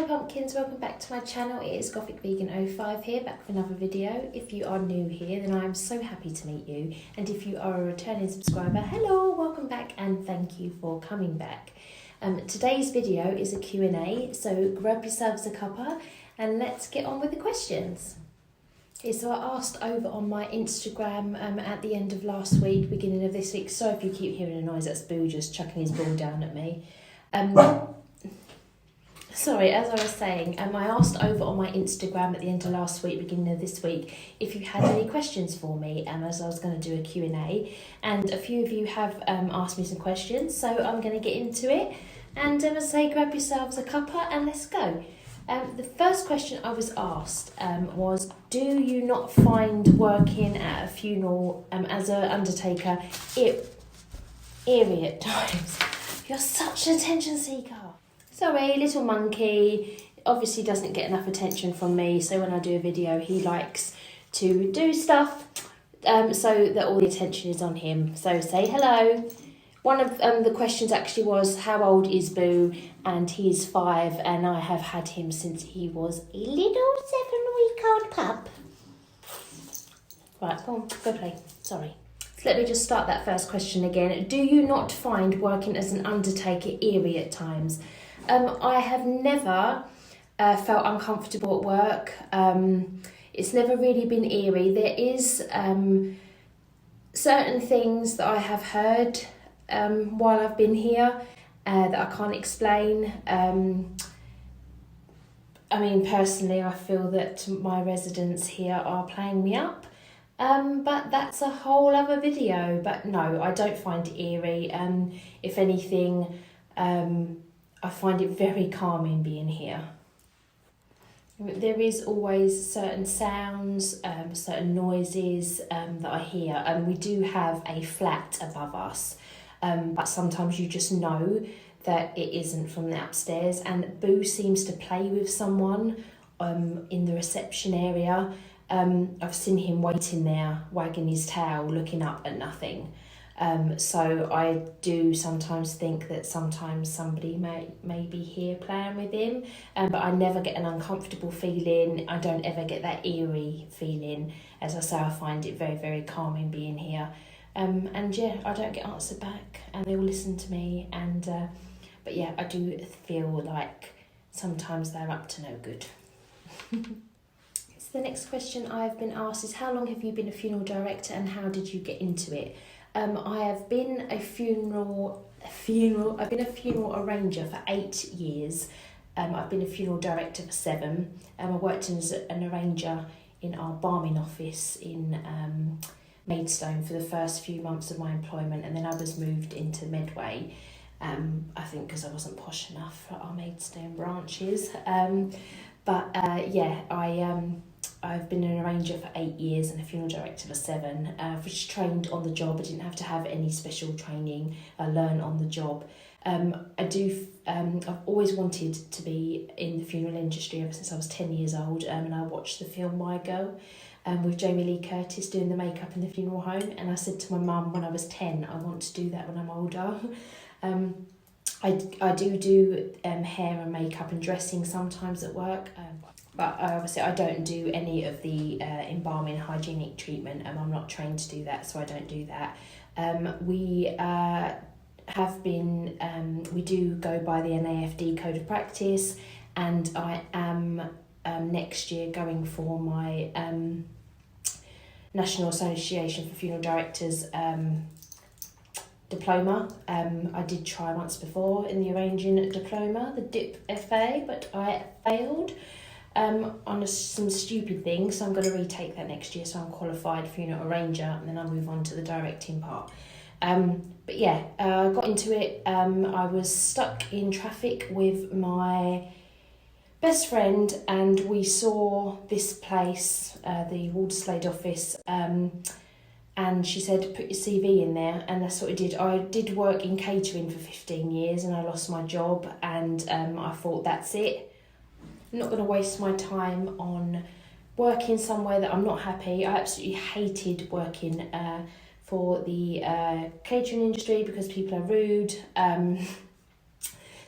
Hi pumpkins, welcome back to my channel. It is GothicVegan05 here, back with another video. If you are new here, then I am so happy to meet you. And if you are a returning subscriber, hello, welcome back and thank you for coming back. Today's video is a Q&A, so grab yourselves a cuppa and let's get on with the questions. Okay, so I asked over on my Instagram at the end of last week, beginning of this week. Sorry if you keep hearing a noise, that's Boo just chucking his ball down at me. Sorry, as I was saying, I asked over on my Instagram at the end of last week, beginning of this week, if you had any questions for me, as I was going to do a Q&A, and a few of you have asked me some questions, so I'm going to get into it, and as I say, grab yourselves a cuppa and let's go. The first question I was asked was, do you not find working at a funeral as an undertaker eerie at times? You're such an attention seeker. Sorry, little monkey obviously doesn't get enough attention from me, so when I do a video he likes to do stuff so that all the attention is on him. So say hello. One of the questions actually was, how old is Boo? And he's 5 and I have had him since he was a little 7-week-old pup. Right, go on, go play. Sorry. So let me just start that first question again. Do you not find working as an undertaker eerie at times? I have never felt uncomfortable at work. It's never really been eerie. There is certain things that I have heard while I've been here that I can't explain. I mean, personally, I feel that my residents here are playing me up. But that's a whole other video. But no, I don't find it eerie. If anything, I find it very calming being here. There is always certain sounds, certain noises that I hear, and we do have a flat above us, but sometimes you just know that it isn't from the upstairs, and Boo seems to play with someone in the reception area. I've seen him waiting there, wagging his tail, looking up at nothing. So I do sometimes think that sometimes somebody may be here playing with him, but I never get an uncomfortable feeling. I don't ever get that eerie feeling. As I say, I find it very, very calming being here. And yeah, I don't get answered back and they all listen to me. And but yeah, I do feel like sometimes they're up to no good. So the next question I've been asked is, how long have you been a funeral director and how did you get into it? I have been a funeral arranger for 8 years. I've been a funeral director for 7. I worked as an arranger in our barming office in Maidstone for the first few months of my employment, and then I was moved into Medway, I think because I wasn't posh enough for our Maidstone branches. I've been an arranger for 8 years and a funeral director for 7, which trained on the job. I didn't have to have any special training. I learned on the job. I've always wanted to be in the funeral industry ever since I was 10 years old, and I watched the film My Girl with Jamie Lee Curtis doing the makeup in the funeral home, and I said to my mum when I was 10, I want to do that when I'm older. I do hair and makeup and dressing sometimes at work, but obviously I don't do any of the embalming hygienic treatment, and I'm not trained to do that, so I don't do that. We do go by the NAFD Code of Practice, and I am next year going for my National Association for Funeral Directors diploma. I did try once before in the arranging diploma, the DIP FA, but I failed on some stupid things, so I'm going to retake that next year, so I'm qualified funeral arranger, and then I'll move on to the directing part. But yeah, I got into it. I was stuck in traffic with my best friend and we saw this place, the Walderslade office, and she said, put your CV in there, and that's what I did. I did work in catering for 15 years and I lost my job, and I thought, that's it. I'm not going to waste my time on working somewhere that I'm not happy. I absolutely hated working for the catering industry because people are rude.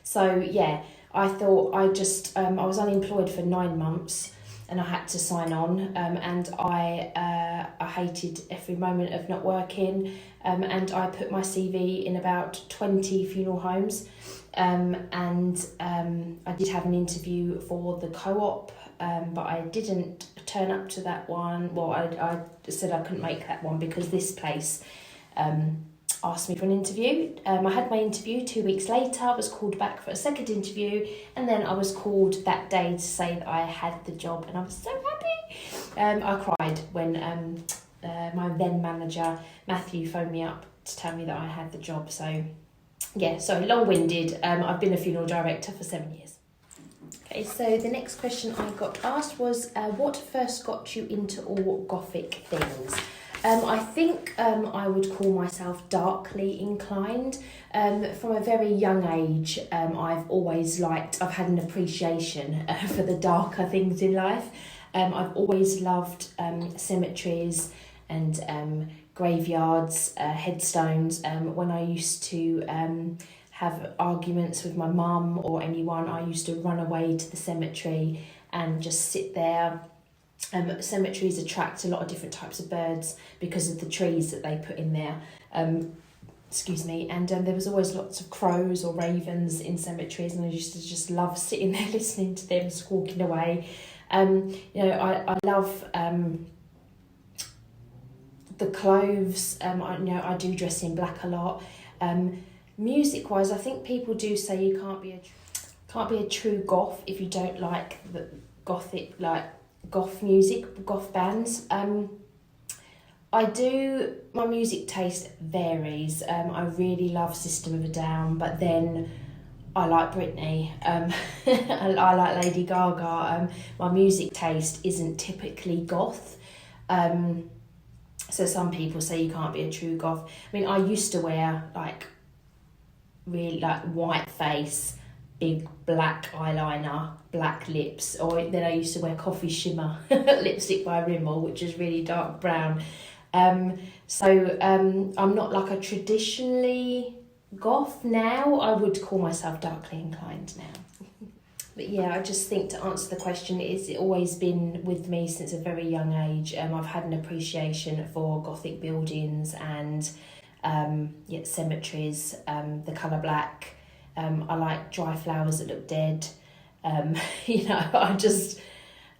So yeah, I thought I was unemployed for 9 months and I had to sign on, and I hated every moment of not working, and I put my CV in about 20 funeral homes, and I did have an interview for the co-op, but I didn't turn up to that one. Well, I said I couldn't make that one because this place asked me for an interview. I had my interview 2 weeks later. I was called back for a second interview, and then I was called that day to say that I had the job, and I was so happy. I cried when my then manager Matthew phoned me up to tell me that I had the job. So yeah, so long-winded. I've been a funeral director for 7 years. Okay, so the next question I got asked was, what first got you into all Gothic things? I think I would call myself darkly inclined. From a very young age, I've had an appreciation for the darker things in life. I've always loved cemeteries and graveyards, headstones. When I used to have arguments with my mum or anyone, I used to run away to the cemetery and just sit there. Cemeteries attract a lot of different types of birds because of the trees that they put in there. And there was always lots of crows or ravens in cemeteries, and I used to just love sitting there listening to them squawking away. I love the clothes. I do dress in black a lot. Music wise, I think people do say you can't be a true goth if you don't like the gothic, like goth music, goth bands. My music taste varies. I really love System of a Down, but then I like Britney. I like Lady Gaga. My music taste isn't typically goth. So some people say you can't be a true goth. I mean, I used to wear really white face, big black eyeliner, black lips, or then I used to wear coffee shimmer lipstick by Rimmel, which is really dark brown. I'm not like a traditionally goth now. I would call myself darkly inclined now. But yeah, I just think to answer the question, it's always been with me since a very young age. I've had an appreciation for Gothic buildings and cemeteries, the colour black. I like dry flowers that look dead. And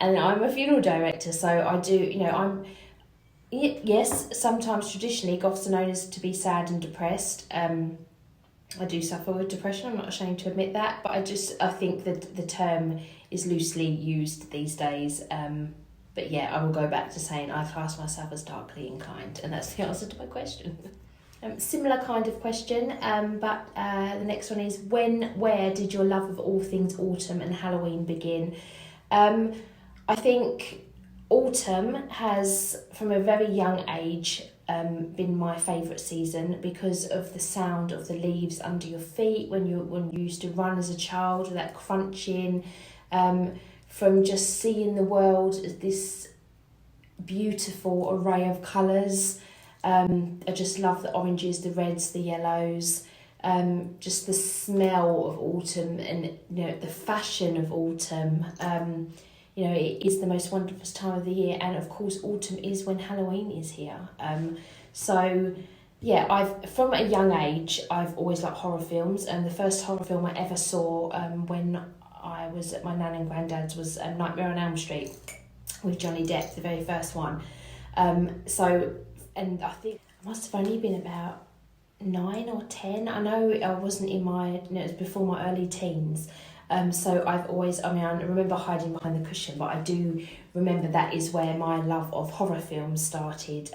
I'm a funeral director, so I do, yes, sometimes traditionally goths are known as to be sad and depressed. I do suffer with depression, I'm not ashamed to admit that, but I think that the term is loosely used these days. But yeah, I will go back to saying I class myself as darkly inclined, and that's the answer to my question. Similar kind of question, but the next one is, where did your love of all things autumn and Halloween begin? I think autumn has, from a very young age, been my favourite season because of the sound of the leaves under your feet when you used to run as a child, that crunching, from just seeing the world as this beautiful array of colours. I just love the oranges, the reds, the yellows, just the smell of autumn and the fashion of autumn. It is the most wonderful time of the year, and of course autumn is when Halloween is here. From a young age I've always liked horror films, and the first horror film I ever saw when I was at my nan and granddad's was Nightmare on Elm Street with Johnny Depp, the very first one. And I think I must have only been about 9 or 10. I know I wasn't in it was before my early teens. So I remember hiding behind the cushion, but I do remember that is where my love of horror films started.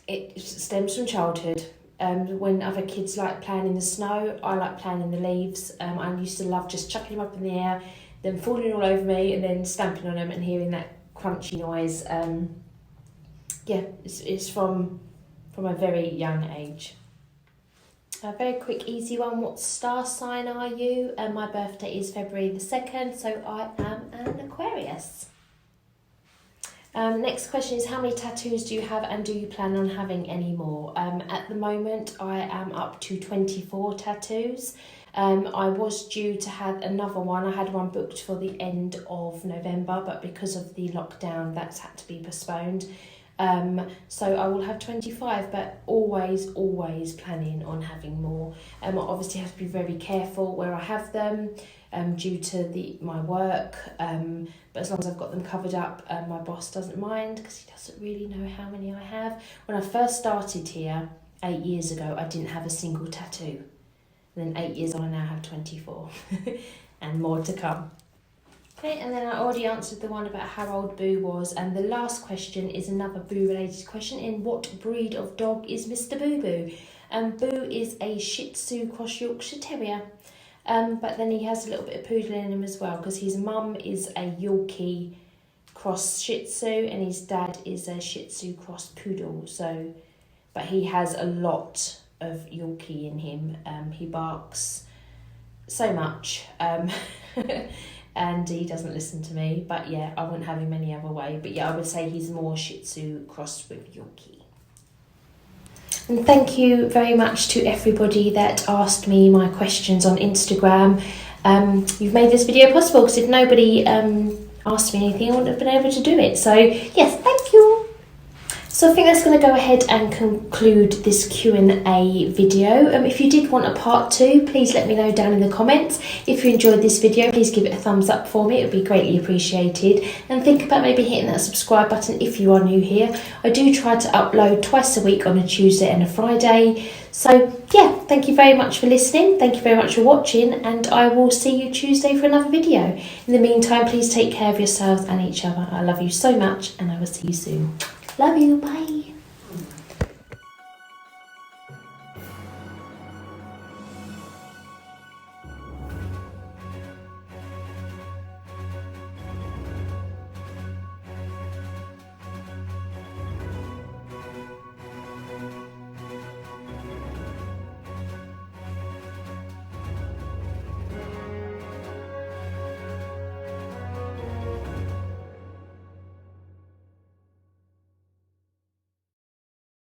It stems from childhood. When other kids like playing in the snow, I like playing in the leaves. I used to love just chucking them up in the air, them falling all over me, and then stamping on them and hearing that crunchy noise. It's from a very young age. A very quick, easy one. What star sign are you? My birthday is February the 2nd, so I am an Aquarius. Next question is, how many tattoos do you have and do you plan on having any more? At the moment, I am up to 24 tattoos. I was due to have another one. I had one booked for the end of November, but because of the lockdown, that's had to be postponed. So I will have 25, but always planning on having more. I obviously have to be very careful where I have them, due to my work, but as long as I've got them covered up, my boss doesn't mind because he doesn't really know how many I have. When I first started here 8 years ago, I didn't have a single tattoo. And then 8 years on, I now have 24 and more to come. Okay, and then I already answered the one about how old Boo was, and the last question is another Boo related question. In what breed of dog is Mr. Boo Boo? Boo is a Shih Tzu cross Yorkshire Terrier, but then he has a little bit of poodle in him as well, because his mum is a Yorkie cross Shih Tzu and his dad is a Shih Tzu cross poodle. So, but he has a lot of Yorkie in him. He barks so much. And he doesn't listen to me, but yeah, I wouldn't have him any other way. But yeah, I would say he's more Shih Tzu crossed with Yorkie. And thank you very much to everybody that asked me my questions on Instagram. You've made this video possible, because if nobody asked me anything, I wouldn't have been able to do it. So yes, thank you. So I think that's going to go ahead and conclude this Q&A video. If you did want a part 2, please let me know down in the comments. If you enjoyed this video, please give it a thumbs up for me. It would be greatly appreciated. And think about maybe hitting that subscribe button if you are new here. I do try to upload twice a week on a Tuesday and a Friday. So yeah, thank you very much for listening. Thank you very much for watching, and I will see you Tuesday for another video. In the meantime, please take care of yourselves and each other. I love you so much, and I will see you soon. Love you. Bye.